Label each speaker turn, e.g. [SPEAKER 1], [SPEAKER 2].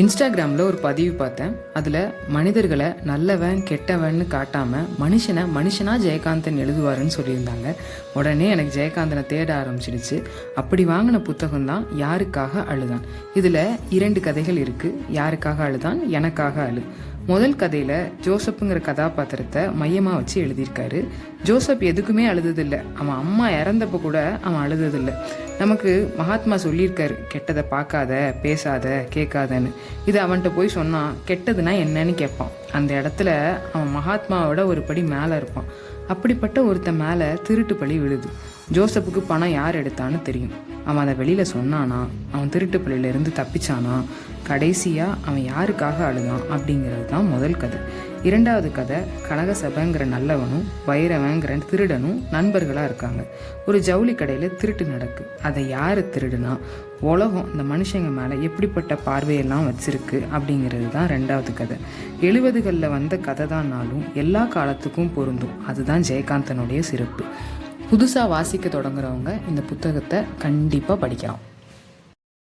[SPEAKER 1] இன்ஸ்டாகிராமில் ஒரு பதிவு பார்த்தேன். அதில் மனிதர்களை நல்லவன் கெட்டவன்னு காட்டாமல் மனுஷனை மனுஷனாக ஜெயகாந்தன் எழுதுவாருன்னு சொல்லியிருந்தாங்க. உடனே எனக்கு ஜெயகாந்தனை தேட ஆரம்பிச்சிடுச்சு. அப்படி வாங்கின புத்தகம் தான் யாருக்காக அழுதான். இதில் 2 கதைகள் இருக்குது. யாருக்காக அழுதான், எனக்காக அழு. முதல் கதையில் ஜோசப்புங்கிற கதாபாத்திரத்தை மையமாக வச்சு எழுதியிருக்காரு. ஜோசப் எதுக்குமே அழுததில்லை. அவன் அம்மா இறந்தப்போ கூட அவன் அழுததில்லை. நமக்கு மகாத்மா சொல்லியிருக்காரு, கெட்டதை பார்க்காத, பேசாத, கேட்காதன்னு. இது அவன்கிட்ட போய் சொன்னான், கெட்டதுன்னா என்னன்னு கேட்பான். அந்த இடத்துல அவன் மகாத்மாவோட ஒரு படி மேலே இருப்பான். அப்படிப்பட்ட ஒருத்தன் மேலே திருட்டு பழி விழுது. ஜோசப்புக்கு பணம் யார் எடுத்தான்னு தெரியும். அவன் அதை வெளியில் சொன்னானா, அவன் திருட்டு பழியிலேருந்து தப்பிச்சானா, கடைசியாக அவன் யாருக்காக அழுதான் அப்படிங்கிறது தான் முதல் கதை. 2வது கதை, கனகசபைங்கிற நல்லவனும் வைரவங்கிற திருடனும் நண்பர்களாக இருக்காங்க. ஒரு ஜவுளி கடையில் திருட்டு நடக்கு. அதை யார் திருடுனா, உலகம் இந்த மனுஷங்க மேலே எப்படிப்பட்ட பார்வையெல்லாம் வச்சிருக்கு அப்படிங்கிறது தான் 2வது கதை. 70களில் வந்த கதை தான்னாலும் எல்லா காலத்துக்கும் பொருந்தும். அதுதான் ஜெயகாந்தனுடைய சிறப்பு. புதுசாக வாசிக்க தொடங்குறவங்க இந்த புத்தகத்தை கண்டிப்பாக படிக்கலாம்.